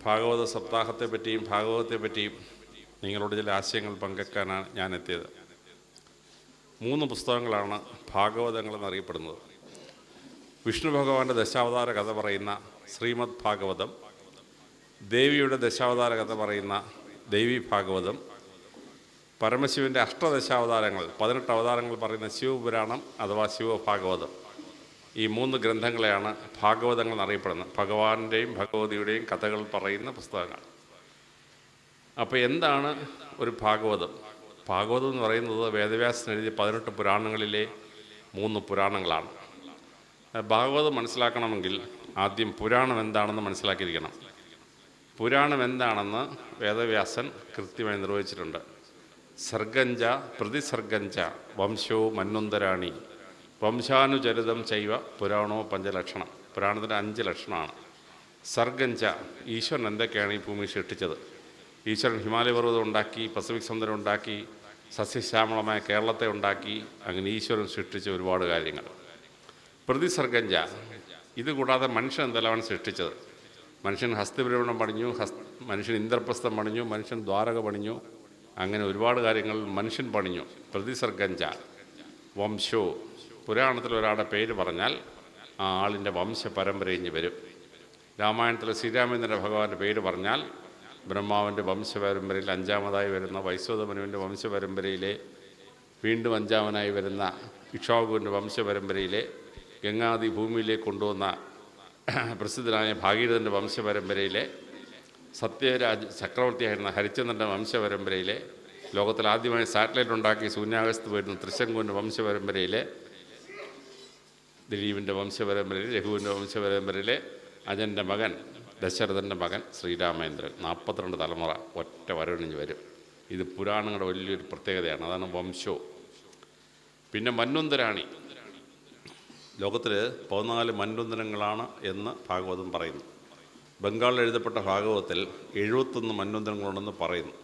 ഭാഗവത സപ്താഹത്തെ പറ്റിയും ഭാഗവതത്തെ പറ്റിയും നിങ്ങളോട് ചില ആശയങ്ങൾ പങ്കുവെക്കാനാണ് ഞാൻ എത്തിയത്. 3 പുസ്തകങ്ങളാണ് ഭാഗവതങ്ങളെന്നറിയപ്പെടുന്നത്. വിഷ്ണു ഭഗവാന്റെ ദശാവതാര കഥ പറയുന്ന ശ്രീമദ് ഭാഗവതം, ദേവിയുടെ ദശാവതാര കഥ പറയുന്ന ദേവി ഭാഗവതം, പരമശിവൻ്റെ അഷ്ടദശാവതാരങ്ങൾ 18 അവതാരങ്ങൾ പറയുന്ന ശിവപുരാണം അഥവാ ശിവഭാഗവതം. ഈ 3 ഗ്രന്ഥങ്ങളെയാണ് ഭാഗവതങ്ങൾ എന്നറിയപ്പെടുന്നത്. ഭഗവാന്റെയും ഭഗവതിയുടെയും കഥകൾ പറയുന്ന പുസ്തകങ്ങൾ. അപ്പോൾ എന്താണ് ഒരു ഭാഗവതം? ഭാഗവതം എന്ന് പറയുന്നത് വേദവ്യാസൻ എഴുതിയ 18 പുരാണങ്ങളിലെ 3 പുരാണങ്ങളാണ്. ഭാഗവതം മനസ്സിലാക്കണമെങ്കിൽ ആദ്യം പുരാണം എന്താണെന്ന് മനസ്സിലാക്കിയിരിക്കണം. പുരാണം എന്താണെന്ന് വേദവ്യാസൻ കൃത്യമായി നിർവചിച്ചിട്ടുണ്ട്. സർഗഞ്ച പ്രതിസർഗഞ്ച വംശോ മന്വന്തരാണി വംശാനുചരിതം ചൈവ പുരാണോ പഞ്ചലക്ഷണം. പുരാണത്തിൻ്റെ 5 ലക്ഷണമാണ്. സർഗഞ്ച, ഈശ്വരൻ എന്തൊക്കെയാണ് ഈ ഭൂമി സൃഷ്ടിച്ചത്? ഈശ്വരൻ ഹിമാലയ പർവ്വതം ഉണ്ടാക്കി, പസഫിക് സമുദ്രം ഉണ്ടാക്കി, സസ്യശ്യാമളമായ കേരളത്തെ ഉണ്ടാക്കി. അങ്ങനെ ഈശ്വരൻ സൃഷ്ടിച്ച ഒരുപാട് കാര്യങ്ങൾ. പ്രതിസർഗഞ്ച, ഇതുകൂടാതെ മനുഷ്യൻ എന്തെല്ലാമാണ് സൃഷ്ടിച്ചത്? മനുഷ്യൻ ഹസ്തഭ്രമണം പണിഞ്ഞു, മനുഷ്യൻ ഇന്ദ്രപ്രസ്ഥം പണിഞ്ഞു, മനുഷ്യൻ ദ്വാരക പണിഞ്ഞു. അങ്ങനെ ഒരുപാട് കാര്യങ്ങൾ മനുഷ്യൻ പണിഞ്ഞു. പ്രതിസർഗഞ്ച. വംശോ, പുരാണത്തിൽ ഒരാളുടെ പേര് പറഞ്ഞാൽ ആ ആളിൻ്റെ വംശപരമ്പരയിഞ്ഞ് വരും. രാമായണത്തിൽ ശ്രീരാമചന്ദ്ര ഭഗവാന്റെ പേര് പറഞ്ഞാൽ ബ്രഹ്മാവിൻ്റെ വംശപരമ്പരയിൽ 5ാമതായി വരുന്ന വൈശ്വതമനുവിൻ്റെ വംശപരമ്പരയിലെ വീണ്ടും 5ാമനായി വരുന്ന ഇക്ഷ്വാകുവിൻ്റെ വംശപരമ്പരയിലെ ഗംഗാദി ഭൂമിയിലേക്ക് കൊണ്ടുവന്ന പ്രസിദ്ധനായ ഭാഗീരഥൻ്റെ വംശപരമ്പരയിലെ സത്യരാജ് ചക്രവർത്തിയായിരുന്ന ഹരിശ്ചന്ദ്രൻ്റെ വംശപരമ്പരയിലെ ലോകത്തിൽ ആദ്യമായി സാറ്റലൈറ്റ് ഉണ്ടാക്കി ശൂന്യാകാശത്ത് പോയിരുന്ന ത്രിശങ്കുവിൻ്റെ വംശപരമ്പരയിലെ ദിലീപിൻ്റെ വംശപരമ്പരയിൽ രഘുവിൻ്റെ വംശപരമ്പരയിലെ അജൻ്റെ മകൻ ദശരഥൻ്റെ മകൻ ശ്രീരാമേന്ദ്രൻ. 42 തലമുറ ഒറ്റ വരവണിഞ്ഞ് വരും. ഇത് പുരാണങ്ങളുടെ വലിയൊരു പ്രത്യേകതയാണ്. അതാണ് വംശോ. പിന്നെ മന്വന്തരാണി. ലോകത്തിൽ 14 മന്വന്തരങ്ങളാണ് എന്ന് ഭാഗവതം പറയുന്നു. ബംഗാളിൽ എഴുതപ്പെട്ട ഭാഗവതത്തിൽ 71 മന്വന്തരങ്ങളുണ്ടെന്ന് പറയുന്നു.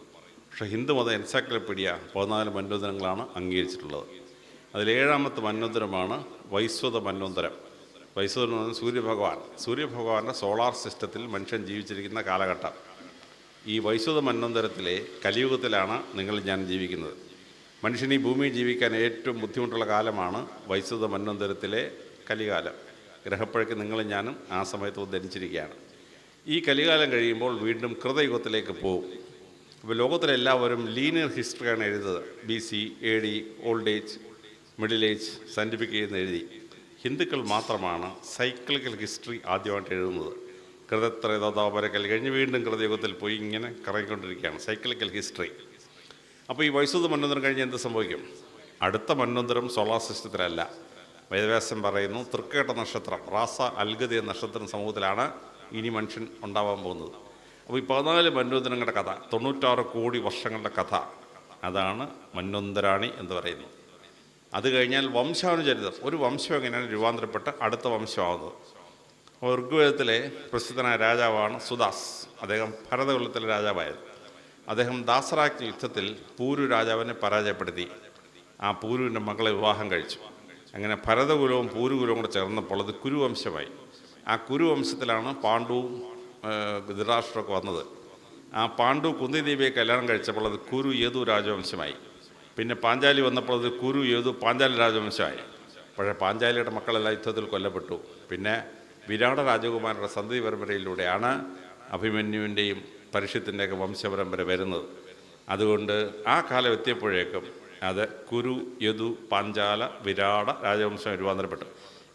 പക്ഷേ ഹിന്ദുമത എൻസൈക്ലോപീഡിയ 14 മന്വന്തരങ്ങളാണ് അംഗീകരിച്ചിട്ടുള്ളത്. അതിൽ 7ാമത്തെ മന്വന്തരമാണ് വൈശ്വത മന്വന്തരം. വൈശ്വതൻ എന്ന് പറഞ്ഞാൽ സൂര്യഭഗവാന്റെ സോളാർ സിസ്റ്റത്തിൽ മനുഷ്യൻ ജീവിച്ചിരിക്കുന്ന കാലഘട്ടം. ഈ വൈശ്വത മന്വന്തരത്തിലെ കലിയുഗത്തിലാണ് ഞാൻ ജീവിക്കുന്നത്. മനുഷ്യൻ ഈ ഭൂമിയിൽ ജീവിക്കാൻ ഏറ്റവും ബുദ്ധിമുട്ടുള്ള കാലമാണ് വൈശ്വത മന്വന്തരത്തിലെ കലികാലം. ഗ്രഹപ്പഴയ്ക്ക് ഞാനും ആ സമയത്ത് ധരിച്ചിരിക്കുകയാണ്. ഈ കലികാലം കഴിയുമ്പോൾ വീണ്ടും കൃതയുഗത്തിലേക്ക് പോകും. അപ്പോൾ ലോകത്തിലെല്ലാവരും ലീനിയർ ഹിസ്റ്ററിയാണ് എഴുതുന്നത്. BC, AD, old age, middle age, scientific എന്ന് എഴുതി. ഹിന്ദുക്കൾ മാത്രമാണ് സൈക്ലിക്കൽ ഹിസ്റ്ററി ആദ്യമായിട്ട് എഴുതുന്നത്. കൃതത്രേതാപരക്കൽ കഴിഞ്ഞ് വീണ്ടും കൃതയുഗത്തിൽ പോയി ഇങ്ങനെ കറങ്ങിക്കൊണ്ടിരിക്കുകയാണ് സൈക്ലിക്കൽ ഹിസ്റ്ററി. അപ്പോൾ ഈ വൈശ്വത മന്വന്തരം കഴിഞ്ഞ് എന്ത് സംഭവിക്കും? അടുത്ത മന്വന്തരം സോളാർ സിസ്റ്റത്തിലല്ല. വേദവ്യാസൻ പറയുന്നു തൃക്കേട്ട നക്ഷത്രം, റാസ അൽഗതി എന്ന നക്ഷത്രം സമൂഹത്തിലാണ് ഇനി മനുഷ്യൻ ഉണ്ടാവാൻ പോകുന്നത്. അപ്പോൾ ഈ 14 മന്വന്തരങ്ങളുടെ കഥ, 96 കോടി വർഷങ്ങളുടെ കഥ, അതാണ് മന്വന്തരാണി എന്ന് പറയുന്നത്. അത് കഴിഞ്ഞാൽ വംശാനുചരിതം. ഒരു വംശം എങ്ങനെയാണ് രൂപാന്തരപ്പെട്ട് അടുത്ത വംശമാകുന്നത്? ഋഗ്വേദത്തിലെ പ്രസിദ്ധനായ രാജാവാണ് സുദാസ്. അദ്ദേഹം ഭരതകുലത്തിലെ രാജാവായത്. അദ്ദേഹം ദാസറാജ്ഞ യുദ്ധത്തിൽ പൂരു രാജാവിനെ പരാജയപ്പെടുത്തി ആ പൂരുവിൻ്റെ മകളെ വിവാഹം കഴിച്ചു. അങ്ങനെ ഭരതകുലവും പൂരുകുലവും കൂടെ ചേർന്നപ്പോൾ അത് കുരുവംശമായി. ആ കുരുവംശത്തിലാണ് പാണ്ഡുവും ധൃതരാഷ്ട്രമൊക്കെ വന്നത്. ആ പാണ്ഡു കുന്തിദേവിയെ കല്യാണം കഴിച്ചപ്പോൾ അത് കുരു യദു രാജവംശമായി. പിന്നെ പാഞ്ചാലി വന്നപ്പോൾ അത് കുരു യദു പാഞ്ചാലി രാജവംശമായി. പക്ഷേ പാഞ്ചാലിയുടെ മക്കളെല്ലാം യുദ്ധത്തിൽ കൊല്ലപ്പെട്ടു. പിന്നെ വിരാട രാജകുമാരൻ്റെ സന്തതി പരമ്പരയിലൂടെയാണ് അഭിമന്യുവിൻ്റെയും പരീക്ഷത്തിൻ്റെയൊക്കെ വംശപരമ്പര വരുന്നത്. അതുകൊണ്ട് ആ കാലം എത്തിയപ്പോഴേക്കും അത് കുരു യദു പാഞ്ചാല വിരാട രാജവംശം രൂപാന്തരപ്പെട്ടു.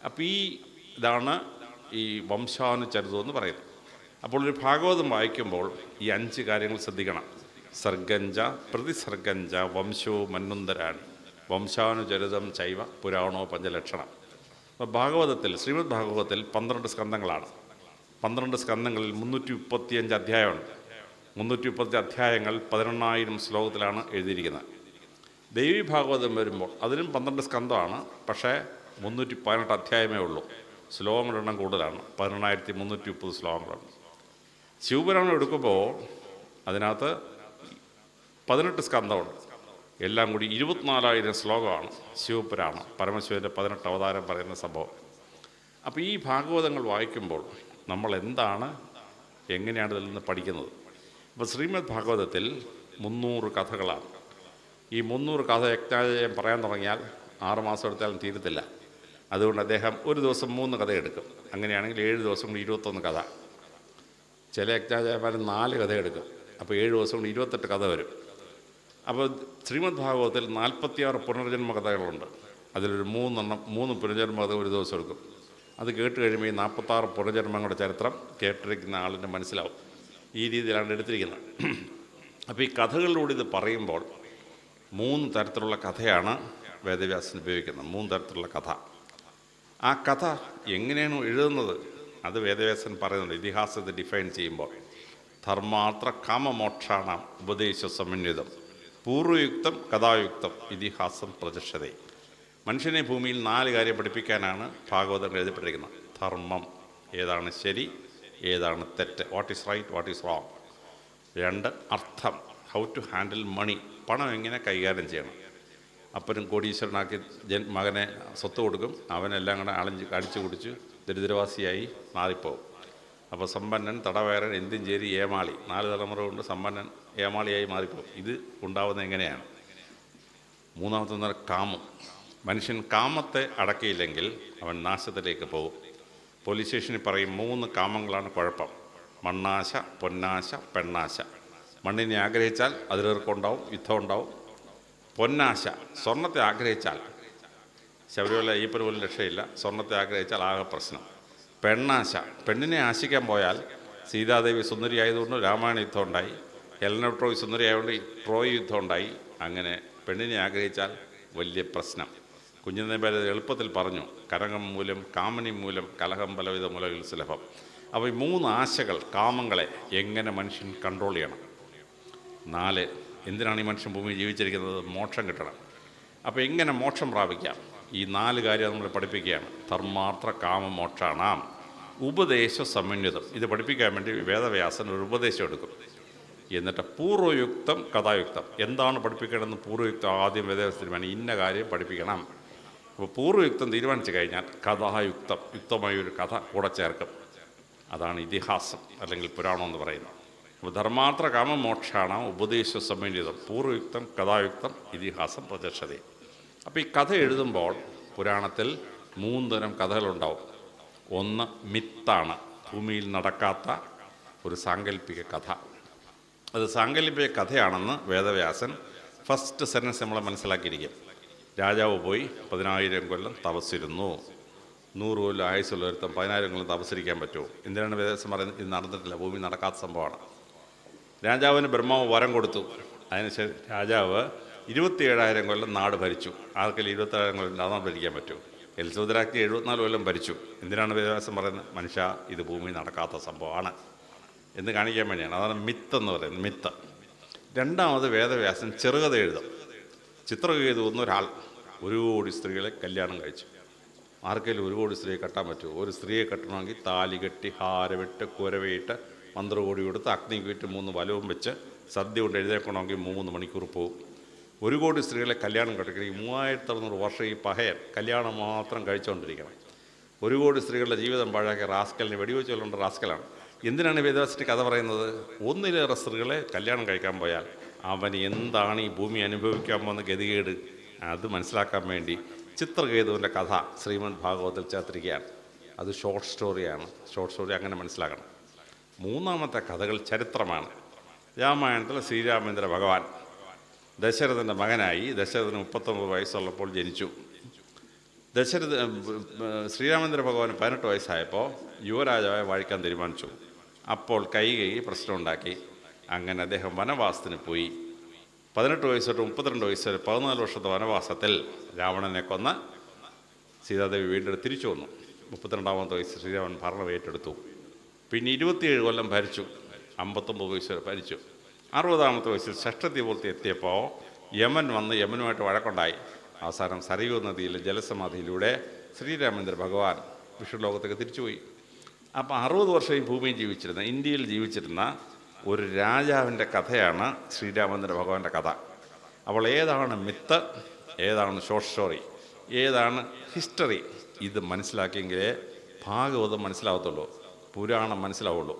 അപ്പോൾ ഇതാണ് ഈ വംശാനുചരിതം എന്ന് പറയുന്നത്. അപ്പോൾ ഒരു ഭാഗവതം വായിക്കുമ്പോൾ ഈ 5 കാര്യങ്ങൾ ശ്രദ്ധിക്കണം. സർഗഞ്ച പ്രതിസർഗഞ്ച വംശോ മന്വന്തരാണി വംശാനുചരിതം ചൈവ പുരാണോ പഞ്ചലക്ഷണം. അപ്പോൾ ഭാഗവതത്തിൽ, ശ്രീമദ് ഭാഗവതത്തിൽ 12 സ്കന്ധങ്ങളാണ്. 12 സ്കന്ധങ്ങളിൽ 335 അധ്യായമുണ്ട്. 335 അധ്യായങ്ങൾ 18,000 ശ്ലോകത്തിലാണ് എഴുതിയിരിക്കുന്നത്. ദേവി ഭാഗവതം വരുമ്പോൾ അതിനും 12 സ്കന്ധമാണ്. പക്ഷേ 318 അധ്യായമേ ഉള്ളൂ. ശ്ലോകങ്ങളുടെ എണ്ണം കൂടുതലാണ്. 18,330 ശ്ലോകങ്ങളുണ്ട്. ശിവപുരാണം എടുക്കുമ്പോൾ അതിനകത്ത് 18 സ്കന്ധമുണ്ട്. എല്ലാം കൂടി 24,000 ശ്ലോകമാണ് ശിവപുരാണം. പരമശിവൻ്റെ 18 അവതാരം പറയുന്ന സംഭവം. അപ്പോൾ ഈ ഭാഗവതങ്ങൾ വായിക്കുമ്പോൾ നമ്മൾ എന്താണ് എങ്ങനെയാണ് ഇതിൽ നിന്ന് പഠിക്കുന്നത്? അപ്പോൾ ശ്രീമദ് ഭാഗവതത്തിൽ 300 കഥകളാണ്. ഈ 300 കഥ യജ്ഞാചാര്യം പറയാൻ തുടങ്ങിയാൽ 6 മാസം എടുത്താലും തീരത്തില്ല. അതുകൊണ്ട് അദ്ദേഹം ഒരു ദിവസം 3 കഥ എടുക്കും. അങ്ങനെയാണെങ്കിൽ 7 ദിവസം കൊണ്ട് 21 കഥ. ചില യജ്ഞാചാര്യന്മാർ 4 കഥ എടുക്കും. അപ്പോൾ 7 ദിവസം കൊണ്ട് 28 കഥ വരും. അപ്പോൾ ശ്രീമദ് ഭാഗവതത്തിൽ 46 പുനർജന്മ കഥകളുണ്ട്. അതിലൊരു 3 പുനർജന്മ കഥ ഒരു ദിവസം എടുക്കും. അത് കേട്ട് കഴിയുമ്പോൾ ഈ 46 പുനർജന്മങ്ങളുടെ ചരിത്രം കേട്ടിരിക്കുന്ന ആളിന് മനസ്സിലാവും. ഈ രീതിയിലാണ് എടുത്തിരിക്കുന്നത്. അപ്പോൾ ഈ കഥകളിലൂടെ ഇത് പറയുമ്പോൾ 3 തരത്തിലുള്ള കഥയാണ് വേദവ്യാസൻ ഉപയോഗിക്കുന്നത്. 3 തരത്തിലുള്ള കഥ. ആ കഥ എങ്ങനെയാണ് എഴുതുന്നത് അത് വേദവ്യാസൻ പറയുന്നുണ്ട്. ഇതിഹാസത്തെ ഡിഫൈൻ ചെയ്യുമ്പോൾ ധർമാർത്ഥ കാമമോക്ഷാണ ഉപദേശ സമന്വിതം പൂർവയുക്തം കഥായുക്തം ഇതിഹാസം പ്രചക്ഷതേ. മനുഷ്യനെ ഭൂമിയിൽ 4 കാര്യം പഠിപ്പിക്കാനാണ് ഭാഗവതം എഴുതപ്പെട്ടിരിക്കുന്നത്. ധർമ്മം, ഏതാണ് ശരി, ഏതാണ് തെറ്റ്, what is right, what is wrong. 2 അർത്ഥം, ഹൗ ടു ഹാൻഡിൽ മണി, പണം എങ്ങനെ കൈകാര്യം ചെയ്യണം. അപ്പനും കോടീശ്വരനാക്കി മകനെ സ്വത്ത് കൊടുക്കും, അവനെല്ലാം കൂടെ അടിച്ചു കുടിച്ച് ദരിദ്രവാസിയായി മാറിപ്പോവും. അപ്പോൾ സമ്പന്നൻ, തടവയറൻ, എന്തും ചേരി, ഏമാളി, 4 തലമുറ കൊണ്ട് സമ്പന്നൻ ഏമാളിയായി മാറിപ്പോവും. ഇത് ഉണ്ടാവുന്നത് എങ്ങനെയാണ്? 3ാമത്തെ കാമം. മനുഷ്യൻ കാമത്തെ അടക്കിയില്ലെങ്കിൽ അവൻ നാശത്തിലേക്ക് പോകും. പോലീസ് സ്റ്റേഷനിൽ പറയും 3 കാമങ്ങളാണ് കുഴപ്പം: മണ്ണാശ, പൊന്നാശ, പെണ്ണാശ. മണ്ണിനെ ആഗ്രഹിച്ചാൽ അതിലേർക്കുണ്ടാവും, യുദ്ധം ഉണ്ടാവും. പൊന്നാശ, സ്വർണത്തെ ആഗ്രഹിച്ചാൽ ശബരിമല അയ്യപ്പന് പോലും രക്ഷയില്ല. സ്വർണത്തെ ആഗ്രഹിച്ചാൽ ആകെ പ്രശ്നം. പെണ്ണാശ, പെണ്ണിനെ ആശിക്കാൻ പോയാൽ സീതാദേവി സുന്ദരി ആയതുകൊണ്ട് രാമായണ യുദ്ധം ഉണ്ടായി. ഹെലന ട്രോയ് സുന്ദരി ആയതുകൊണ്ട് ട്രോയ് യുദ്ധം ഉണ്ടായി. അങ്ങനെ പെണ്ണിനെ ആഗ്രഹിച്ചാൽ വലിയ പ്രശ്നം. കുഞ്ഞിനേബാല എളുപ്പത്തിൽ പറഞ്ഞു: കരകം മൂലം കാമനി മൂലം കലഹം പലവിധ മുലകൾ സുലഭം. അപ്പോൾ ഈ 3 ആശകൾ, കാമങ്ങളെ എങ്ങനെ മനുഷ്യൻ കൺട്രോൾ ചെയ്യണം? 4, എന്തിനാണ് ഈ മനുഷ്യൻ ഭൂമിയിൽ ജീവിച്ചിരിക്കുന്നത്? മോക്ഷം കിട്ടണം. അപ്പോൾ എങ്ങനെ മോക്ഷം പ്രാപിക്കാം? ഈ 4 കാര്യം നമ്മൾ പഠിപ്പിക്കുകയാണ്. ധർമാർത്ഥ കാമമോക്ഷാണാം ഉപദേശ സമന്വിതം. ഇത് പഠിപ്പിക്കാൻ വേണ്ടി വേദവ്യാസൻ ഒരു ഉപദേശം എടുക്കും. എന്നിട്ട് പൂർവയുക്തം കഥായുക്തം, എന്താണ് പഠിപ്പിക്കേണ്ടതെന്ന് പൂർവയുക്തം ആദ്യം വേദവ്യാസൻ തീരുമാനം. ഇന്ന കാര്യം പഠിപ്പിക്കണം. അപ്പോൾ പൂർവയുക്തം തീരുമാനിച്ചു കഴിഞ്ഞാൽ കഥായുക്തം, യുക്തമായൊരു കഥ കൂടെ ചേർക്കും. അതാണ് ഇതിഹാസം അല്ലെങ്കിൽ പുരാണം എന്ന് പറയുന്നത്. അപ്പോൾ ധർമാർത്ഥ കാമമോക്ഷാണ് ഉപദേശ സമന്വിതം പൂർവയുക്തം കഥായുക്തം ഇതിഹാസം പ്രചക്ഷതേ. അപ്പോൾ ഈ കഥ എഴുതുമ്പോൾ പുരാണത്തിൽ 3 തരം കഥകളുണ്ടാവും. 1 മിത്താണ്, ഭൂമിയിൽ നടക്കാത്ത ഒരു സാങ്കല്പിക കഥ. അത് സാങ്കല്പിക കഥയാണെന്ന് വേദവ്യാസൻ ഫസ്റ്റ് സെൻറ്റൻസ് നമ്മളെ മനസ്സിലാക്കിയിരിക്കും. രാജാവ് പോയി 10,000 കൊല്ലം തപസ്സിരുന്നു. 100 കൊല്ലം ആയുസ്സുള്ള ഒരുത്തം 10,000 കൊല്ലം തപസ്സിരിക്കാൻ പറ്റുമോ? എന്തിനാണ് വേദവ്യാസൻ പറയുന്നത്? ഇത് നടന്നിട്ടില്ല, ഭൂമി നടക്കാത്ത സംഭവമാണ്. രാജാവിന് ബ്രഹ്മാവ് വരം കൊടുത്തു. അതിനുശേഷം രാജാവ് 27,000 കൊല്ലം നാട് ഭരിച്ചു. ആർക്കെങ്കിലും 27,000 കൊല്ലം നാട് ഭരിക്കാൻ പറ്റുമോ? എൽസൂദ്രാക്കി 74 കൊല്ലം ഭരിച്ചു. എന്തിനാണ് വേദവ്യാസൻ പറയുന്നത്? മനുഷ്യ, ഇത് ഭൂമി നടക്കാത്ത സംഭവമാണ് എന്ന് കാണിക്കാൻ വേണ്ടിയാണ്. അതാണ് മിത്ത് എന്ന് പറയുന്നത്, മിത്ത്. 2ാമത് വേദവ്യാസൻ ചെറുകഥ എഴുതും. ചിത്രകേതു എന്നൊരാൾ 1 കോടി സ്ത്രീകളെ കല്യാണം കഴിച്ചു. ആർക്കെങ്കിലും 1 കോടി സ്ത്രീയെ കെട്ടാൻ പറ്റുമോ? ഒരു സ്ത്രീയെ കെട്ടണമെങ്കിൽ താലി കെട്ടി, ഹാരവിട്ട്, കുരവയിട്ട്, മന്ത്രകോടി കൊടുത്ത്, അഗ്നി വീട്ട് 3 വലവും വെച്ച് സദ്യ കൊണ്ട് എഴുതേക്കണമെങ്കിൽ 3 മണിക്കൂർ പോകും. 1 കോടി സ്ത്രീകളെ കല്യാണം കഴിക്കണമെങ്കിൽ 3600 വർഷം ഈ പഹയൻ കല്യാണം മാത്രം കഴിച്ചുകൊണ്ടിരിക്കണം. 1 കോടി സ്ത്രീകളുടെ ജീവിതം പാഴാക്കിയ റാസ്കലിനെ വെടിവെച്ച് കൊല്ലേണ്ട റാസ്കലാണ്. എന്തിനാണ് വേദവ്യാസൻ കഥ പറയുന്നത്? 1-ലേറെ സ്ത്രീകളെ കല്യാണം കഴിക്കാൻ പോയാൽ അവൻ എന്താണ് ഈ ഭൂമി അനുഭവിക്കാൻ പോകുന്ന ഗതികേട്, അത് മനസ്സിലാക്കാൻ വേണ്ടി ചിത്രകേതുവിൻ്റെ കഥ ശ്രീമദ് ഭാഗവതത്തിൽ ചേർത്തിരിക്കുകയാണ്. അത് ഷോർട്ട് സ്റ്റോറിയാണ്. ഷോർട്ട് സ്റ്റോറി അങ്ങനെ മനസ്സിലാക്കണം. 3ാമത്തെ കഥകൾ ചരിത്രമാണ്. രാമായണത്തിൽ ശ്രീരാമേന്ദ്ര ഭഗവാൻ ദശരഥൻ്റെ മകനായി. ദശരഥന് 39 വയസ്സുള്ളപ്പോൾ ജനിച്ചു. ശ്രീരാമേന്ദ്ര ഭഗവാന് 18 വയസ്സായപ്പോൾ യുവരാജാവായി വാഴിക്കാൻ തീരുമാനിച്ചു. അപ്പോൾ കൈകേയി പ്രശ്നമുണ്ടാക്കി. അങ്ങനെ അദ്ദേഹം വനവാസത്തിന് പോയി. 18 വയസ്സ് തൊട്ട് 32 വയസ്സ് വരെ 14 വർഷത്തെ വനവാസത്തിൽ രാവണനെ കൊന്ന് സീതാദേവി വീണ്ടും തിരിച്ചു വന്നു. 32ാമത്തെ വയസ്സ് ശ്രീരാമൻ ഭരണം ഏറ്റെടുത്തു. പിന്നെ 27 കൊല്ലം ഭരിച്ചു. 59 വയസ്സ് വരെ ഭരിച്ചു. 60ാമത്തെ വയസ്സിൽ ഷഷ്ഠപൂർത്തി എത്തിയപ്പോൾ യമൻ വന്ന് യമനുമായിട്ട് വഴക്കുണ്ടായി. അവസാനം സരയൂ നദിയിലെ ജലസമാധിയിലൂടെ ശ്രീരാമേന്ദ്ര ഭഗവാൻ വിഷ്ണുലോകത്തേക്ക് തിരിച്ചുപോയി. അപ്പോൾ 60 വർഷം ഈ ഭൂമിയിൽ ജീവിച്ചിരുന്ന, ഇന്ത്യയിൽ ജീവിച്ചിരുന്ന ഒരു രാജാവിൻ്റെ കഥയാണ് ശ്രീരാമേന്ദ്ര ഭഗവാന്റെ കഥ. അപ്പോൾ ഏതാണ് മിത്ത്, ഏതാണ് ഷോർട്ട് സ്റ്റോറി, ഏതാണ് ഹിസ്റ്ററി, ഇത് മനസ്സിലാക്കിയെങ്കിലേ ഭാഗവതം മനസ്സിലാവത്തുള്ളൂ, പുരാണം മനസ്സിലാവുള്ളൂ.